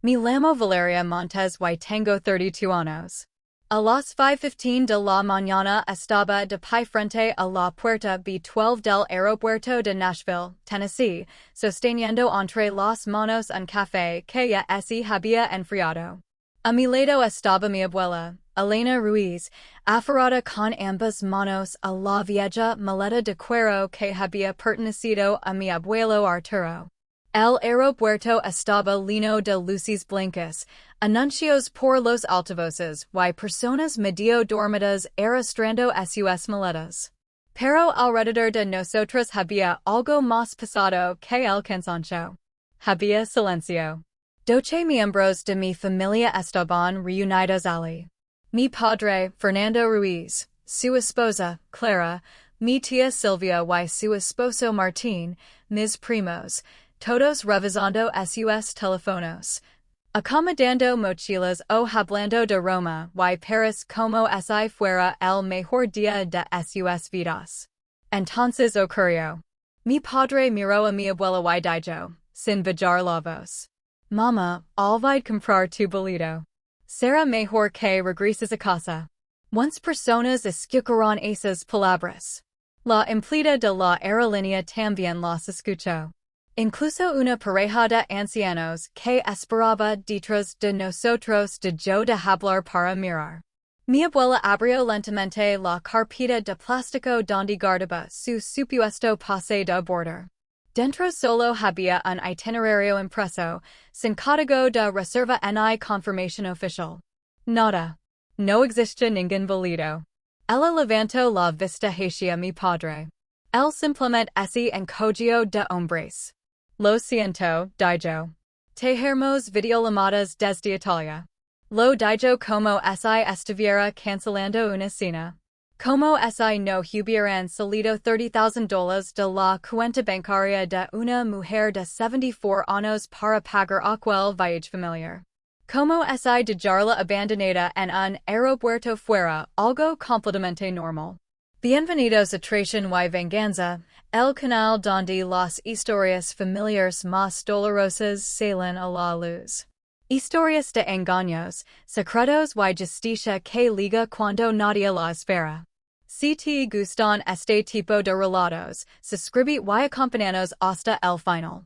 Me llamo Valeria Montes y tengo 32 años. A las 5:15 de la mañana estaba de pie frente a la puerta B12 del Aeropuerto de Nashville, Tennessee, sosteniendo entre las manos un café que ya se había enfriado. A mi lado estaba mi abuela, Elena Ruiz, aferrada con ambas manos a la vieja maleta de cuero que había pertenecido a mi abuelo Arturo. El aeropuerto estaba lleno de luces blancas, anuncios por los altavoces y personas medio dormidas arrastrando sus maletas. Pero alrededor de nosotros había algo más pesado que el cansancio. Había silencio. 12 miembros de mi familia estaban reunidos allí. Mi padre, Fernando Ruiz, su esposa, Clara, mi tía Silvia y su esposo Martín, mis primos, todos revisando sus teléfonos, acomodando mochilas o hablando de Roma y Paris como si fuera el mejor día de sus vidas. Entonces ocurrió. Mi padre miró a mi abuela y dijo, sin bajar la voz: Mamá, olvidé comprar tu boleto. Será mejor que regreses a casa. Once personas escucharon esas palabras. La empleada de la aerolínea también las escuchó. Incluso una pareja de ancianos que esperaba detrás de nosotros dejó de hablar para mirar. Mi abuela abrió lentamente la carpeta de plástico donde guardaba su supuesto pase de bordo. Dentro solo había un itinerario impreso, sin código de reserva ni confirmación oficial. Nada. No existe ningún boleto. Ella levantó la vista hacia mi padre. Él simplemente se encogió de hombres. Lo siento, dijo. Tejermos videollamadas desde Italia. Lo dijo como si estuviera cancelando una cena. Como si no hubieran salido $30,000 de la cuenta bancaria de una mujer de 74 años para pagar aquel viaje familiar. Como si dejarla abandonada en un aeropuerto fuera algo completamente normal. Bienvenidos a Traición y Venganza, el canal donde las historias familiares más dolorosas salen a la luz. Historias de engaños, secretos y justicia que liga cuando nadie la espera. Si te gustan este tipo de relatos, suscribe y acompáñanos hasta el final.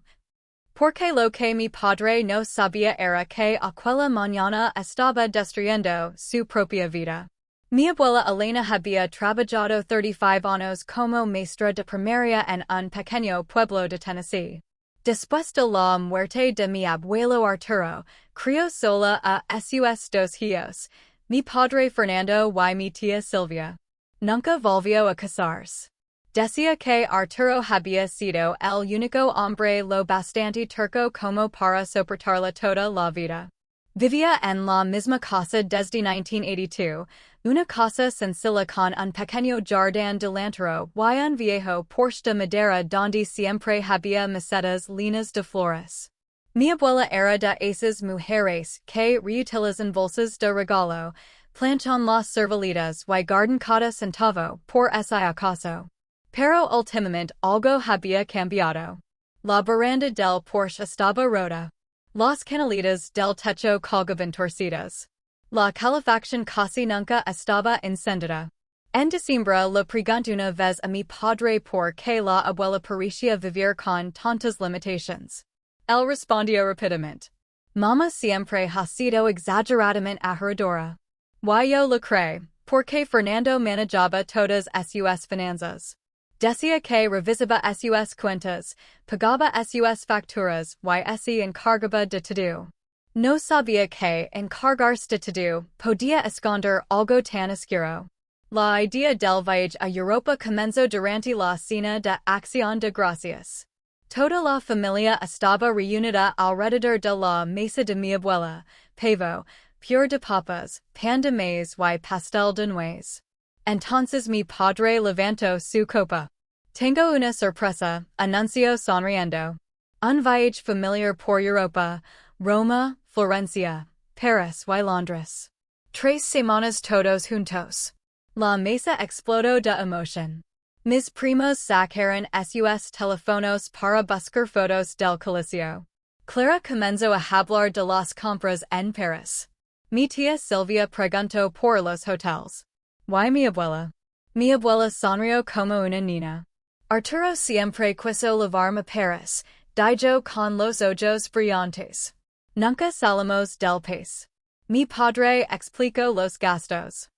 Porque lo que mi padre no sabía era que aquella mañana estaba destruyendo su propia vida. Mi abuela Elena había trabajado 35 años como maestra de primaria en un pequeño pueblo de Tennessee. Después de la muerte de mi abuelo Arturo, crió sola a sus dos hijos, mi padre Fernando y mi tía Silvia. Nunca volvió a casarse. Decía que Arturo había sido el único hombre lo bastante terco como para soportarla toda la vida. Vivía en la misma casa desde 1982, una casa sencilla con un pequeño jardín delantero y un viejo porche de madera donde siempre había macetas llenas de flores. Mi abuela era de esas mujeres que reutilizan bolsas de regalo, planchan las servilletas y guardan cada centavo por si acaso. Pero últimamente algo había cambiado. La baranda del porche estaba rota. Las canaletas del techo colgaban torcidas. La calefacción casi nunca estaba encendida. En diciembre le pregunté una vez a mi padre por qué la abuela parecía vivir con tantas limitations. Él respondió rápidamente: Mamá siempre ha sido exageradamente ahorradora. Y yo lo creí, porque Fernando manejaba todas sus finanzas. Decía que revisaba sus cuentas, pagaba sus facturas y se encargaba de todo. No sabía que encargarse de todo podía esconder algo tan oscuro. La idea del viaje a Europa comenzó durante la cena de Acción de Gracias. Toda la familia estaba reunida alrededor de la mesa de mi abuela, pavo, puré de papas, pan de maíz y pastel de nuez. Entonces mi padre levantó su copa. Tengo una sorpresa, anunció sonriendo. Un viaje familiar por Europa, Roma, Florencia, Paris y Londres. 3 semanas todos juntos. La mesa explotó de emoción. Mis primos sacaron sus teléfonos para buscar fotos del coliseo. Clara comenzó a hablar de las compras en Paris. Mi tía Silvia preguntó por los hoteles. Why mi abuela? Mi abuela sonrió como una niña. Arturo siempre quiso llevarme a Paris, dijo con los ojos brillantes. Nunca salimos del país. Mi padre explicó los gastos.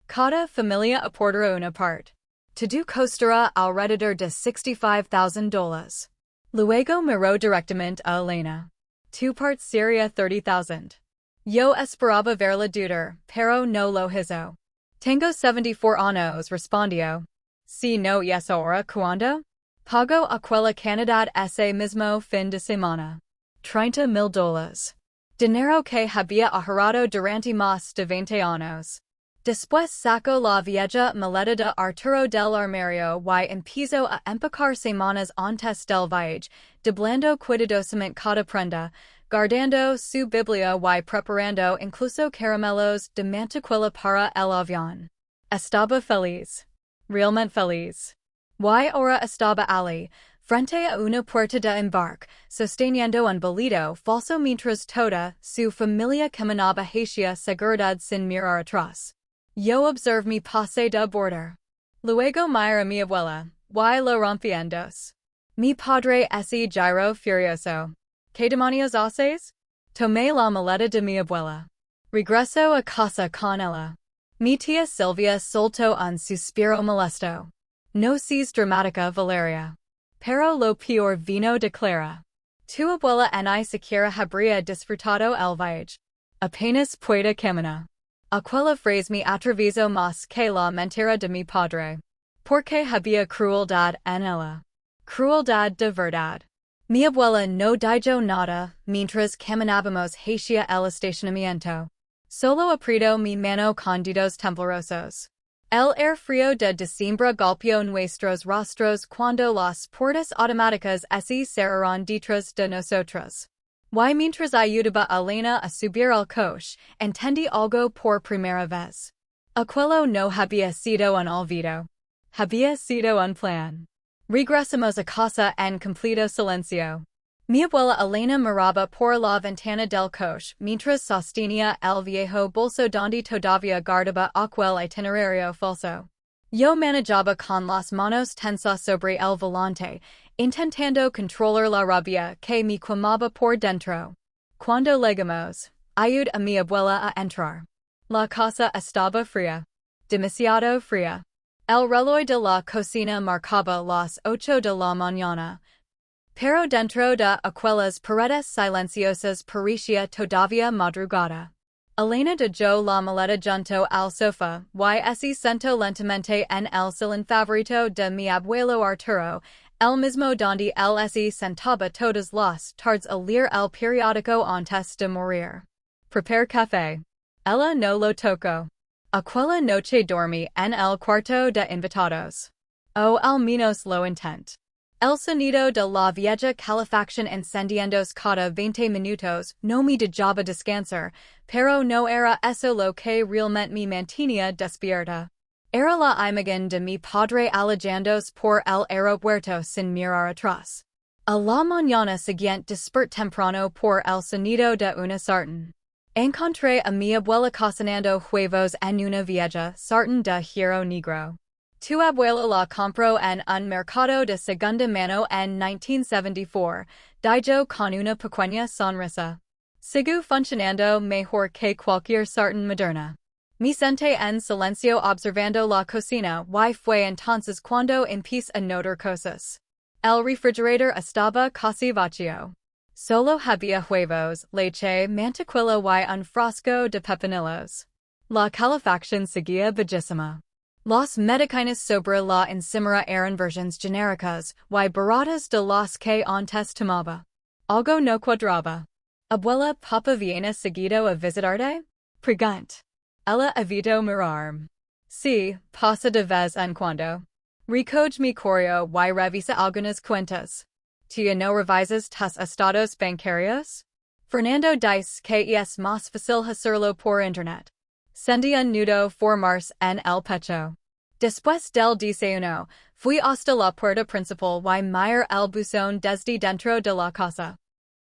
Cada familia aportará una parte. Todo costará alrededor de $65,000. Luego miró directamente a Elena. Tu parte sería $30,000. Yo esperaba verla dudar, pero no lo hizo. Tengo 74 años, respondió. Si no y es ahora, ¿cuándo? Pago aquella cantidad ese mismo fin de semana. $30,000. Dinero que había ahorrado durante más de 20 años. Después sacó la vieja maleta de Arturo del armario y empezó a empacar semanas antes del viaje, doblando cuidadosamente cada prenda, guardando su biblia y preparando incluso caramelos de mantequilla para el avión. Estaba feliz. Realmente feliz. Y ahora estaba allí, frente a una puerta de embarque, sosteniendo un bolito falso mientras toda su familia caminaba hacia seguridad sin mirar atrás. Yo observé mi pase de border. Luego miré a mi abuela, y lo rompí en dos. Mi padre ese giro furioso. ¿Qué demonios haces? Tomé la maleta de mi abuela. Regreso a casa con ella. Mi tía Silvia soltó un suspiro molesto. No seas dramática, Valeria. Pero lo peor vino de Clara. Tu abuela ni siquiera habría disfrutado el viaje. Apenas puede caminar. Aquella frase me atravesó más que la mentira de mi padre. Porque había crueldad en ella. Crueldad de verdad. Mi abuela no dijo nada mientras caminábamos hacia el estacionamiento. Solo apretó mi mano con dedos temblorosos. El aire frío de diciembre golpeó nuestros rostros cuando las puertas automáticas se cerraron detrás de nosotros. Y mientras ayudaba a Elena a subir al coche, entendí algo por primera vez. Aquello no había sido un olvido. Había sido un plan. Regresamos a casa en completo silencio. Mi abuela Elena miraba por la ventana del coche mientras sostenía el viejo bolso donde todavía guardaba aquel itinerario falso. Yo manejaba con las manos tensas sobre el volante, intentando controlar la rabia que me quemaba por dentro. Cuando llegamos, ayudé a mi abuela a entrar. La casa estaba fría. Demasiado fría. El reloj de la cocina marcaba las 8 de la mañana. Pero dentro de aquellas paredes silenciosas parecía todavía madrugada. Elena dejó la maleta junto al sofá y se sentó lentamente en el sillón favorito de mi abuelo Arturo, el mismo donde él se sentaba todas las tardes a leer el periódico antes de morir. Prepare café. Ella no lo tocó. Aquella noche dormí en el cuarto de invitados. O al menos lo intenté. El sonido de la vieja calefacción encendiéndose cada 20 minutos no me dejaba descansar, pero no era eso lo que realmente me mantenía despierta. Era la imagen de mi padre alejándose por el aeropuerto sin mirar atrás. A la mañana siguiente desperté temprano por el sonido de una sartén. Encontré a mi abuela cocinando huevos en una vieja sartén de hierro negro. Tu abuela la compró en un mercado de segunda mano en 1974, dijo con una pequeña sonrisa. Sigue funcionando mejor que cualquier sartén moderna. Me senté en silencio observando la cocina y fue entonces cuando empecé a notar cosas. El refrigerador estaba casi vacío. Solo había huevos, leche, mantequilla y un frasco de pepinillos. La calefacción seguía bellísima. Las medicinas sobre la encimera eran versiones genéricas y baratas de las que antes tomaba. Algo no cuadraba. Abuela, ¿papa viene seguido a visitarte? Pregunt. Ella evitó mirarme. Sí, pasa de vez en cuando. Recoge mi correo y revisa algunas cuentas. ¿Tía no revisas tus estados bancarios? Fernando dice que es más fácil hacerlo por internet. Sentí un nudo formarse en el pecho. Después del desayuno, fui hasta la puerta principal y miré el buzón desde dentro de la casa.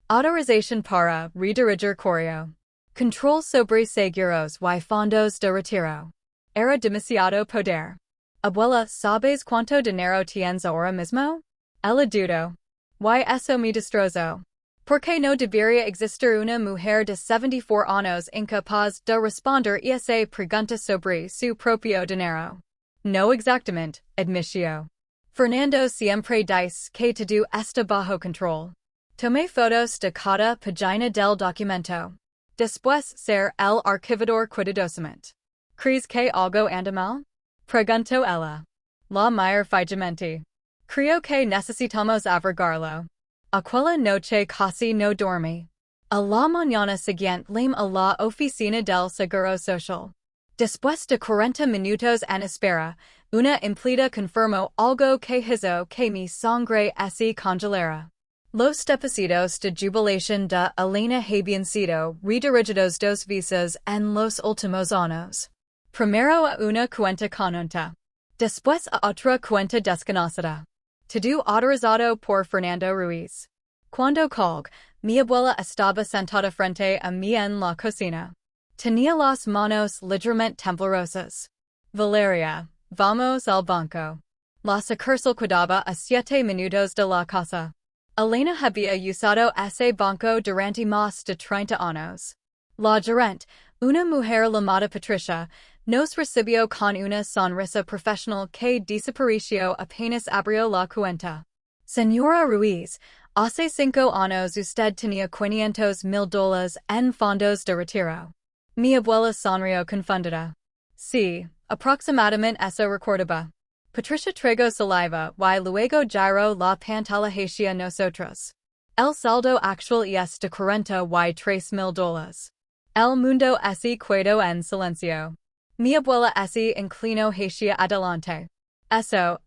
Autorización para redirigir correo. Control sobre seguros y fondos de retiro. Era demasiado poder. Abuela, ¿sabes cuánto dinero tienes ahora mismo? El dudo. Y eso me destrozó. Porque no debería existir una mujer de 74 años incapaz de responder esa pregunta sobre su propio dinero. No exactamente, admitió. Fernando siempre dice que todo está bajo control. Tomé fotos de cada página del documento. Después ser el archivador cuidadosamente. ¿Crees que algo anda mal? Preguntó ella. La mayor fijamente. Creo que necesitamos averiguarlo. Aquella noche casi no dormí. A la mañana siguiente llamé a la oficina del Seguro Social. Después de 40 minutos en espera, una empleada confirmó algo que hizo que mi sangre se congelara. Los depósitos de jubilación de Elena habían sido redirigidos 2 veces en los últimos años. Primero a una cuenta corriente. Después a otra cuenta desconocida. Todo autorizado por Fernando Ruiz. Cuando colgué, mi abuela estaba sentada frente a mí en la cocina. Tenía las manos ligeramente temblorosas. Valeria, vamos al banco. La sucursal quedaba a 7 minutos de la casa. Elena había usado ese banco durante más de 30 años. La gerente, una mujer llamada Patricia, nos recibió con una sonrisa profesional que desapareció apenas abrió la cuenta. Señora Ruiz, hace 5 años usted tenía $500,000 en fondos de retiro. Mi abuela sonrió confundida. Sí, aproximadamente eso recordaba. Patricia tragó saliva y luego giró la pantalla hacia nosotros. El saldo actual es de $43,000. El mundo se quedó en silencio. Mi abuela se inclinó hacia adelante. Eso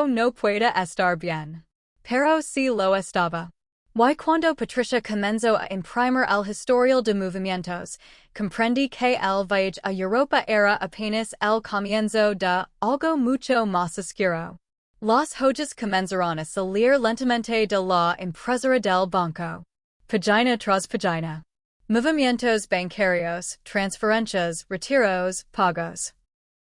no puede estar bien. Pero sí lo estaba. Y cuando Patricia comenzó a imprimir el historial de movimientos, comprendí que el viaje a Europa era apenas el comienzo de algo mucho más oscuro. Las joyas comenzaron a salir lentamente de la impresora del banco. Página tras página. Movimientos bancarios, transferencias, retiros, pagos.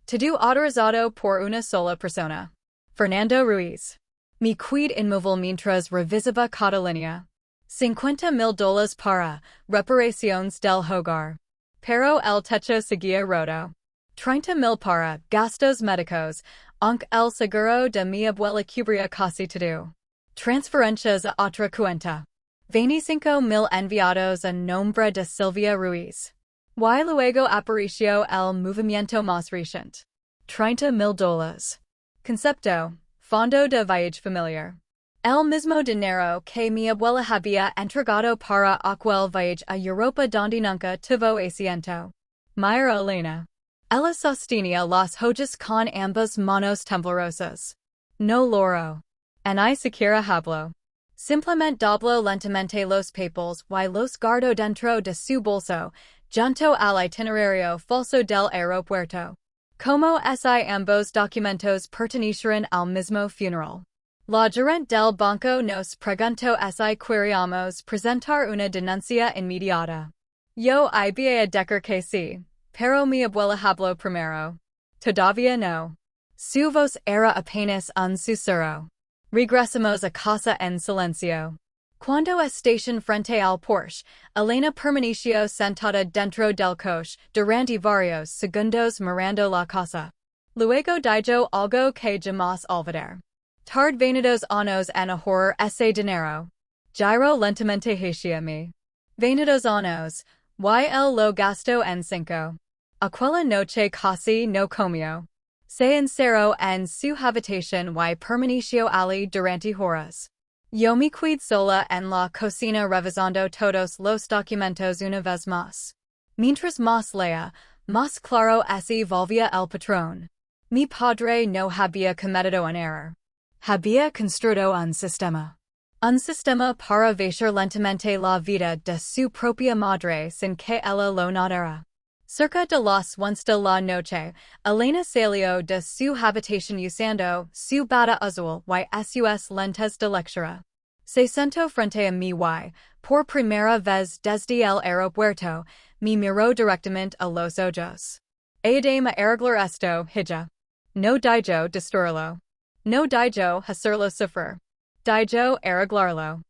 Todo autorizado por una sola persona. Fernando Ruiz. Mi quid inmóvil mientras revisaba cada línea. $50,000 para reparaciones del hogar. Pero el techo seguía roto. 30,000 para gastos médicos, aunque el seguro de mi abuela cubría casi todo. Transferencias a otra cuenta. 25,000 enviados a nombre de Silvia Ruiz. Y luego apareció el movimiento más reciente. $30,000. Concepto. Fondo de viaje familiar. El mismo dinero que mi abuela había entregado para aquel viaje a Europa donde nunca tuvo asiento. Mayor Elena. Ella sostenía las joyas con ambas manos temblorosas. No loro. Ni siquiera habló. Simplemente dobló lentamente los papeles y los guardó dentro de su bolso, junto al itinerario falso del aeropuerto. Como si ambos documentos pertenecieran al mismo funeral. La gerente del banco nos preguntó si queríamos presentar una denuncia inmediata. Yo había decir que sí, pero mi abuela habló primero. Todavía no. Su voz era apenas un susurro. Regresamos a casa en silencio. Cuando estación frente al Porsche, Elena permaneció sentada dentro del coche durante varios segundos mirando la casa. Luego dijo algo que jamás olvidar. Tard 22 años en ahorrar ese dinero. Giró lentamente hacia mí. 22 años, y él lo gastó en 5. Aquella noche casi no comió. Se encerró en su habitación y permaneció allí durante horas. Yo me quedé sola en la cocina revisando todos los documentos una vez más. Mientras más leía, más claro se volvía el patrón. Mi padre no había cometido un error. Había construido un sistema. Un sistema para ver lentamente la vida de su propia madre sin que ella lo notara. Cerca de las 11 de la noche, Elena salió de su habitación usando su bata azul y sus lentes de lectura. Se siento frente a mí y, por primera vez desde el aeropuerto, me miró directamente a los ojos. Ayúdame a arreglar esto, hija. No dijo destruirlo. No dijo hacerlo sufrir. Dijo arreglarlo.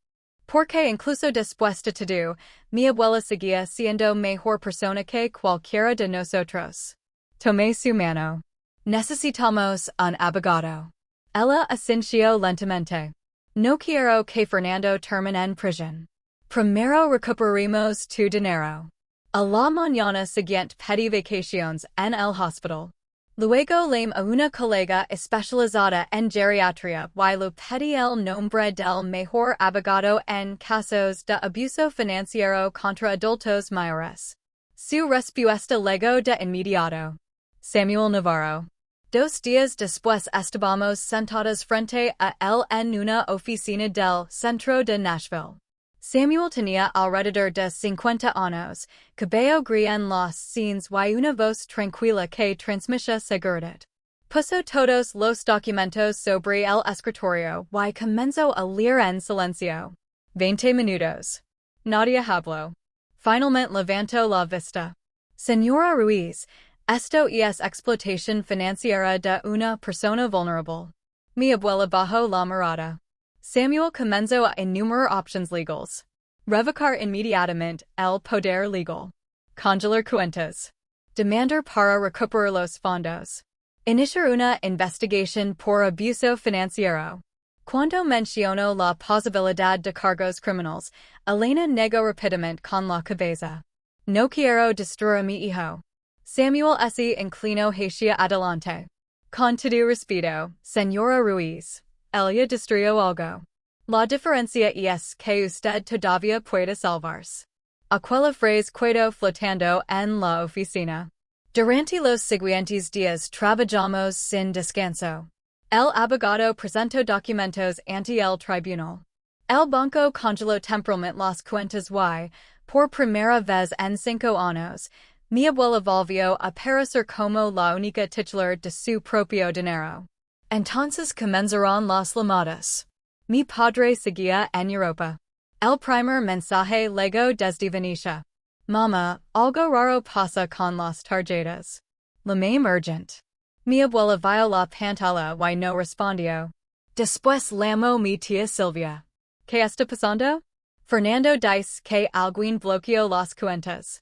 Porque incluso después de todo, mi abuela seguía siendo mejor persona que cualquiera de nosotros. Tomé su mano. Necesitamos un abogado. Ella asintió lentamente. No quiero que Fernando termine en prisión. Primero recuperemos tu dinero. A la mañana siguiente pedí vacaciones en el hospital. Luego llamé a una colega especializada en geriatría y le pedí el nombre del mejor abogado en casos de abuso financiero contra adultos mayores. Su respuesta llegó de inmediato. Samuel Navarro. 2 días después estábamos sentados frente a él en una oficina del centro de Nashville. Samuel tenía alrededor de 50 años, cabello gris en las sienes y una voz tranquila que transmitía seguridad. Puso todos los documentos sobre el escritorio y comenzó a leer en silencio. 20 minutos. Nadie habló. Finalmente levantó la vista. Señora Ruiz, esto es explotación financiera de una persona vulnerable. Mi abuela bajó la mirada. Samuel comenzó a enumerar options legales. Revocar inmediatamente el poder legal. Congelar cuentas. Demandar para recuperar los fondos. Iniciar una investigación por abuso financiero. Cuando mencionó la posibilidad de cargos criminales, Elena negó rápidamente con la cabeza. No quiero destruir a mi hijo. Samuel se inclinó hacia adelante. Con todo respeto, señora Ruiz. Ella destruyó algo. La diferencia es que usted todavía puede salvarse. Aquella frase quedó flotando en la oficina. Durante los siguientes días trabajamos sin descanso. El abogado presentó documentos ante el tribunal. El banco congeló temporalmente las cuentas y, por primera vez en 5 años, mi abuela volvió a aparecer como la única titular de su propio dinero. Entonces comenzaron las llamadas. Mi padre seguía en Europa. El primer mensaje llegó desde Venecia. Mamá, algo raro pasa con las tarjetas. Llamé emergent. Mi abuela vio la pantalla y no respondió. Después llamó mi tía Silvia. ¿Qué está pasando? Fernando dice que alguien bloqueó las cuentas.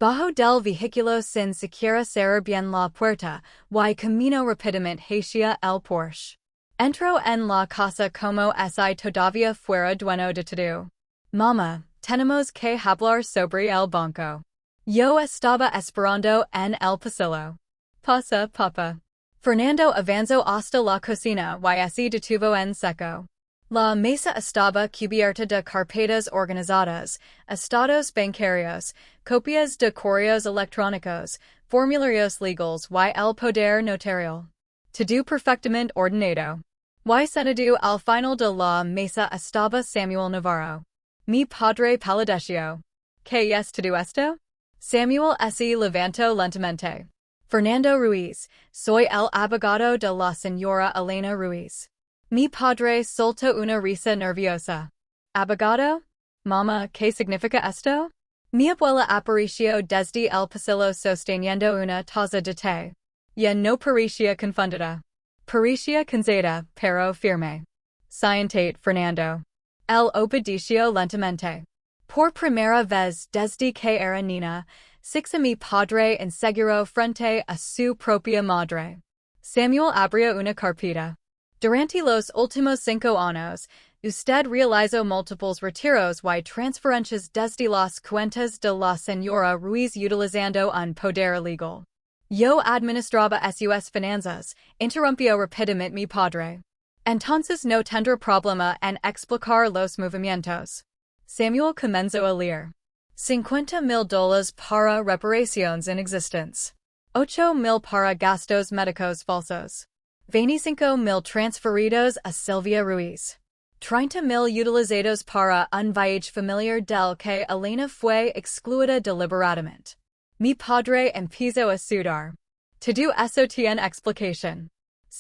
Bajó del vehículo sin siquiera cerrar bien la puerta y caminó rápidamente hacia el Porsche. Entró en la casa como si todavía fuera dueño de todo. Mamá, tenemos que hablar sobre el banco. Yo estaba esperando en el pasillo. Pasa, papá. Fernando avanzó hasta la cocina y se detuvo en seco. La mesa estaba cubierta de carpetas organizadas, estados bancarios, copias de correos electrónicos, formularios legales y el poder notarial. Todo perfectamente ordenado. Y sentado al final de la mesa estaba Samuel Navarro. Mi padre palideció. ¿Qué es todo esto? Samuel se levantó lentamente. Fernando Ruiz, soy el abogado de la señora Elena Ruiz. Mi padre soltó una risa nerviosa. ¿Abogado? Mamá, ¿qué significa esto? Mi abuela apareció desde el pasillo sosteniendo una taza de té. Ya no parecía confundida. Parecía cansada, pero firme. Siéntate, Fernando. Él obedeció lentamente. Por primera vez desde que era niña, sixa mi padre inseguro frente a su propia madre. Samuel abrió una carpeta. Durante los últimos 5 años, usted realizó múltiples retiros y transferencias desde las cuentas de la señora Ruiz utilizando un poder legal. Yo administraba sus finanzas, interrumpió rápidamente mi padre. Entonces no tendré problema en explicar los movimientos. Samuel comenzó a leer. $50,000 para reparaciones inexistentes. 8,000 para gastos médicos falsos. 25,000 transferidos a Silvia Ruiz. 30,000 utilizados para un viaje familiar del que Elena fue excluida deliberadamente. Mi padre empezó a sudar. Todo eso tiene explicación.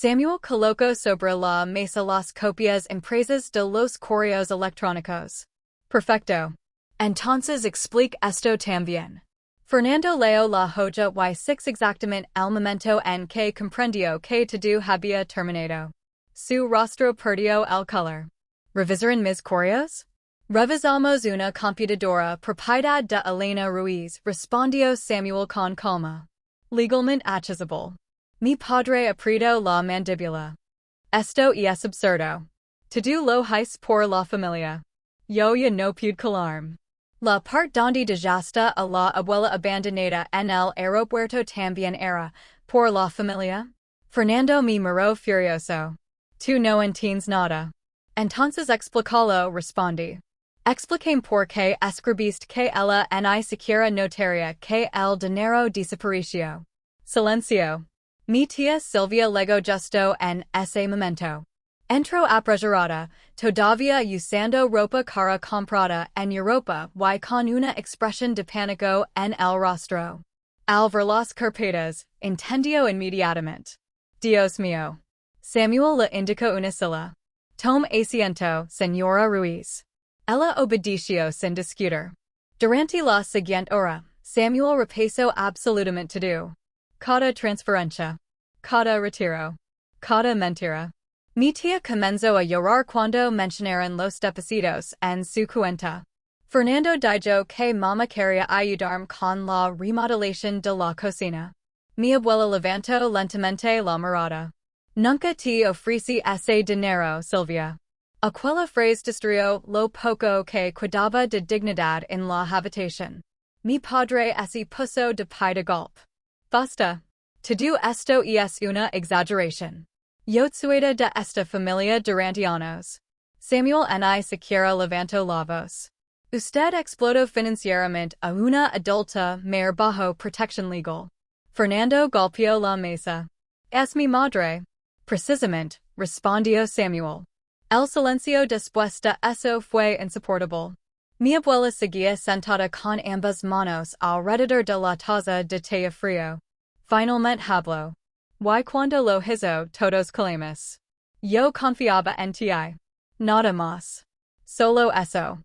Samuel colocó sobre la mesa las copias impresas de los correos electrónicos. Perfecto. Entonces explique esto también. Fernando leo la hoja y6 exactamente el momento en que comprendió que todo había terminado. Su rostro perdió el color. ¿Revisaron mis correos? Revisamos una computadora propiedad de Elena Ruiz, respondió Samuel con calma. Legalmente accesible. Mi padre apretó la mandíbula. Esto es absurdo. Todo lo hice por la familia. Yo ya no pude calarme. La parte donde dejaste a la abuela abandonada en el aeropuerto también era, por la familia. Fernando me miró furioso. Tú no entiendes nada. Entonces explícalo, respondí. Expliquéme por qué escribiste que ella ni siquiera notaría que el dinero desapareció. Silencio. Mi tía Silvia legó justo en ese momento. Entró apresurada, todavía usando ropa cara comprada en Europa y con una expresión de pánico en el rostro. Al ver las carpetas, entendió inmediatamente. Dios mío. Samuel le indicó una silla. Tome asiento, señora Ruiz. Ella obedeció sin discutir. Durante la siguiente hora, Samuel repasó absolutamente todo. Cada transferencia. Cada retiro. Cada mentira. Mi tía comenzó a llorar cuando mencionaron los depósitos en su cuenta. Fernando dijo que mamá quería ayudarme con la remodelación de la cocina. Mi abuela levantó lentamente la mirada. Nunca te ofrecí ese dinero, Silvia. Aquella frase destruyó lo poco que quedaba de dignidad en la habitación. Mi padre se puso de pie de golpe. Basta. Todo esto es una exageración. Yo soy de esta familia durante años. Samuel ni siquiera levantó la voz. Usted explotó financieramente a una adulta mujer bajo protección legal. Fernando golpeó la mesa. Es mi madre. Precisamente, respondió Samuel. El silencio después de eso fue insoportable. Mi abuela seguía sentada con ambas manos alrededor de la taza de té frío. Finalmente habló. Y cuando lo hizo, todos callamos. Yo confiaba en ti. Nada más. Solo eso.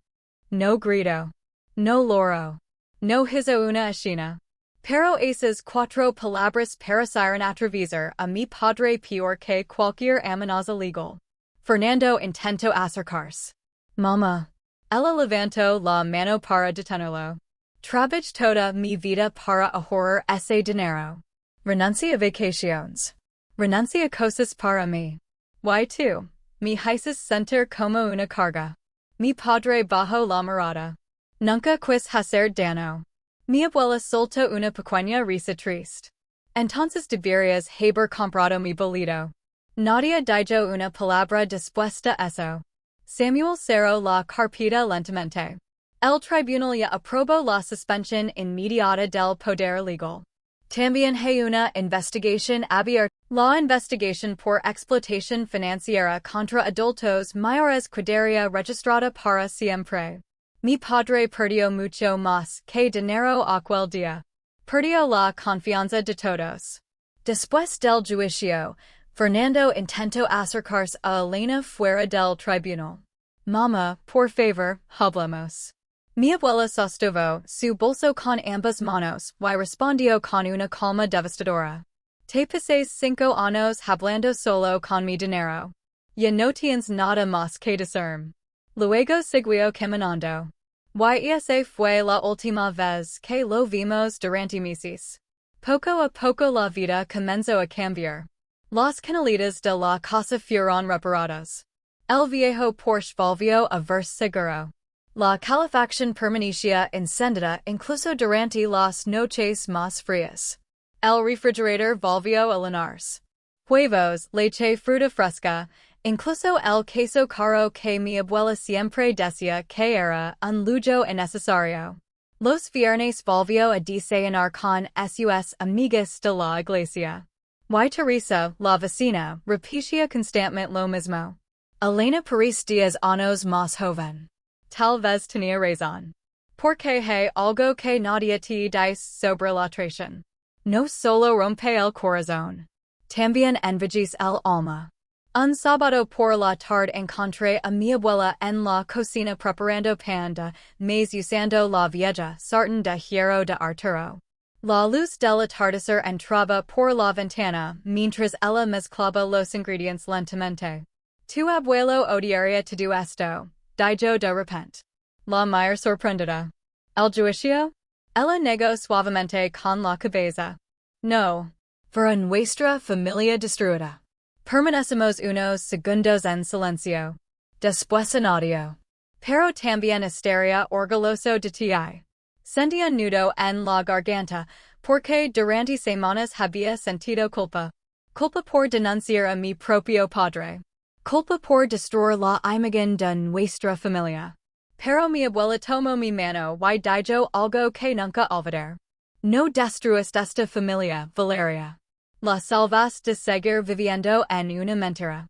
No grito. No loro. No hizo una escena. Pero esas 4 palabras parecieron atravesar a mi padre peor que cualquier amenaza legal. Fernando intentó acercarse. Mamá. Ella levantó la mano para detenerlo. Trabajé toda mi vida para ahorrar ese dinero. Renuncia a vacaciones. Renuncia a cosas para mí. Y tú, me haces sentir como una carga. Mi padre bajó la mirada. Nunca quise hacer daño. Mi abuela soltó una pequeña risa triste. Entonces deberías haber comprado mi boleto. Nadie dijo una palabra después de eso. Samuel cerró la carpeta lentamente. El tribunal ya aprobó la suspensión inmediata del poder legal. También hay una investigación abierta. La investigación por explotación financiera contra adultos mayores quedaría registrada para siempre. Mi padre perdió mucho más que dinero aquel día. Perdió la confianza de todos. Después del juicio, Fernando intentó acercarse a Elena fuera del tribunal. Mamá, por favor, hablemos. Mi abuela sostuvo su bolso con ambas manos y respondió con una calma devastadora. Te pases 5 años hablando solo con mi dinero. Ya no tienes nada más que decirme. Luego siguió caminando. Y esa fue la última vez que lo vimos durante meses. Poco a poco la vida comenzó a cambiar. Las canaletas de la casa fueron reparadas. El viejo Porsche volvió a verse seguro. La calefacción permanecía encendida incluso durante las noches más frías. El refrigerador volvió a llenarse. Huevos, leche, fruta fresca, incluso el queso caro que mi abuela siempre decía que era un lujo innecesario. Los viernes volvió a desayunar con sus amigas de la iglesia. Y Teresa, la vecina, repetía constantemente lo mismo. Elena parecía 10 años más joven. Tal vez tenía razón. Porque hay algo que nadie te dice sobre la traición. No solo rompe el corazón. También envejece el alma. Un sábado por la tarde encontré a mi abuela en la cocina preparando pan de maíz usando la vieja sartén de hierro de Arturo. La luz del atardecer entraba por la ventana mientras ella mezclaba los ingredientes lentamente. Tu abuelo odiaría todo esto, dijo de repente. La mujer sorprendida. ¿El juicio? Ella negó suavemente con la cabeza. No. Para nuestra familia destruida. Permanecemos unos segundos en silencio. Después en audio. Pero también estaría orgulloso de ti. Sentía un nudo en la garganta, porque durante semanas había sentido culpa. Culpa por denunciar a mi propio padre. Culpa por destruir la imagen de nuestra familia. Pero mi abuela tomó mi mano y dijo algo que nunca olvidar. No destruyas esta familia, Valeria. La salvas de seguir viviendo en una mentira.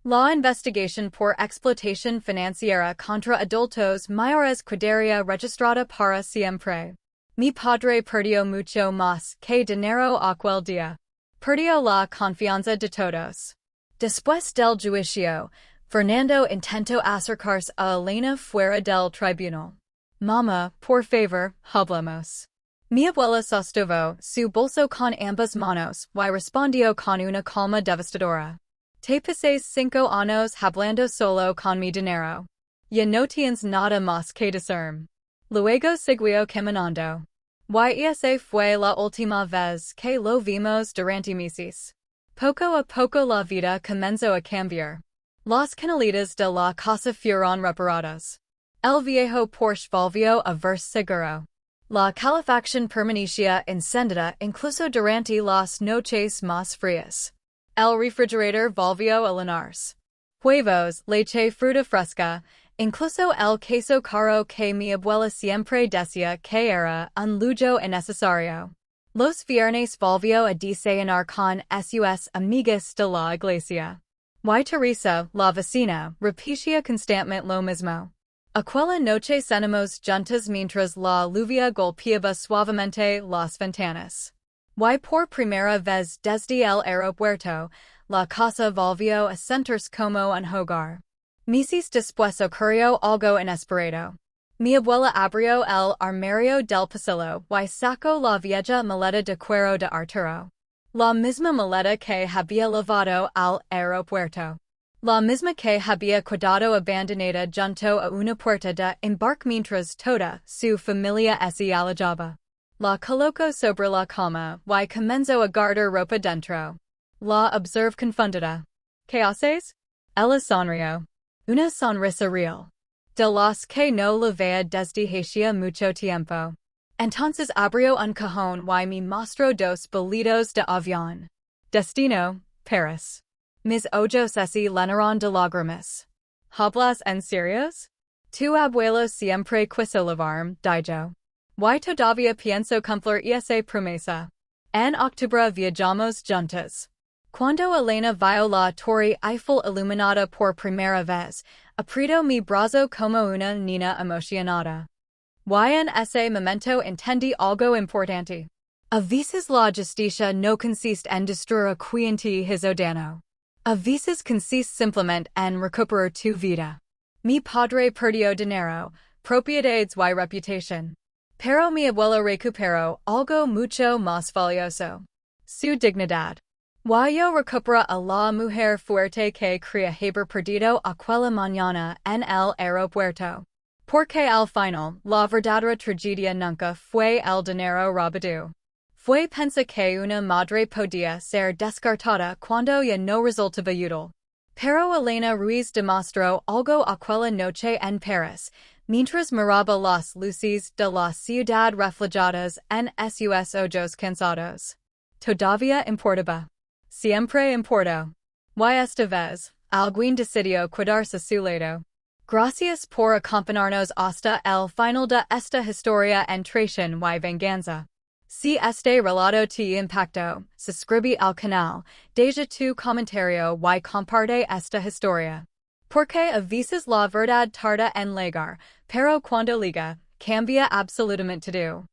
La investigación por explotación financiera contra adultos mayores quedaría registrada para siempre. Mi padre perdió mucho más que dinero aquel día. Perdió la confianza de todos. Después del juicio, Fernando intentó acercarse a Elena fuera del tribunal. Mamá, por favor, hablemos. Mi abuela sostuvo su bolso con ambas manos y respondió con una calma devastadora. Te pases 5 años hablando solo con mi dinero. Ya no tienes nada más que decirme. Luego siguió caminando. Y esa fue la última vez que lo vimos durante meses. Poco a poco la vida comenzó a cambiar. Las canalitas de la casa fueron reparadas. El viejo Porsche volvió a verse seguro. La calefacción permanecía encendida incluso durante las noches más frías. El refrigerador volvió a llenarse. Huevos, leche, fruta fresca, incluso el queso caro que mi abuela siempre decía que era un lujo innecesario. Los viernes volvió a desayunar con sus amigas de la iglesia. Y Teresa, la vecina, repetía constantemente lo mismo. Aquella noche cenamos juntas mientras la lluvia golpeaba suavemente las ventanas. Y por primera vez desde el aeropuerto, la casa volvió a sentirse como un hogar. Meses después ocurrió algo inesperado. Mi abuela abrió el armario del pasillo y sacó la vieja maleta de cuero de Arturo. La misma maleta que había llevado al aeropuerto. La misma que había quedado abandonada junto a una puerta de embarque mientras toda su familia se alejaba. La colocó sobre la cama y comenzó a guardar ropa dentro. La observé confundida. ¿Qué haces? Ella sonrió. Una sonrisa real. De las que no la veía desde hacía mucho tiempo. Entonces abrió un cajón y me mostró 2 boletos de avión. Destino, Paris. Mis ojos se llenaron de lágrimas. ¿Hablas en serios? Tu abuelo siempre quiso llevarme, dijo. Y todavía pienso cumplir esa promesa. En octubre viajamos juntos. Cuando Elena vio la Torre Eiffel iluminada por primera vez, apretó mi brazo como una niña emocionada. Y en ese momento entendí algo importante. A veces la justicia no consiste en destruir a quien te hizo daño. A veces consiste simplemente en recuperar tu vida. Mi padre perdió dinero, propiedades y reputación. Pero mi abuelo recuperó algo mucho más valioso. Su dignidad. Y yo recuperé a la mujer fuerte que creía haber perdido aquella mañana en el aeropuerto. Porque al final, la verdadera tragedia nunca fue el dinero robado. Fue pensar que una madre podía ser descartada cuando ya no resultaba útil. Pero Elena Ruiz demostró algo aquella noche en Paris, mientras miraba las luces de la ciudad reflejadas en sus ojos cansados. Todavía importaba. Siempre importó. Y esta vez, alguien decidió quedarse a su lado. Gracias por acompañarnos hasta el final de esta historia en traición y venganza. Si este relato te impactó, suscribe al canal, deja tu comentario y comparte esta historia. Porque a veces la verdad tarda en llegar, pero cuando llega, cambia absolutamente todo.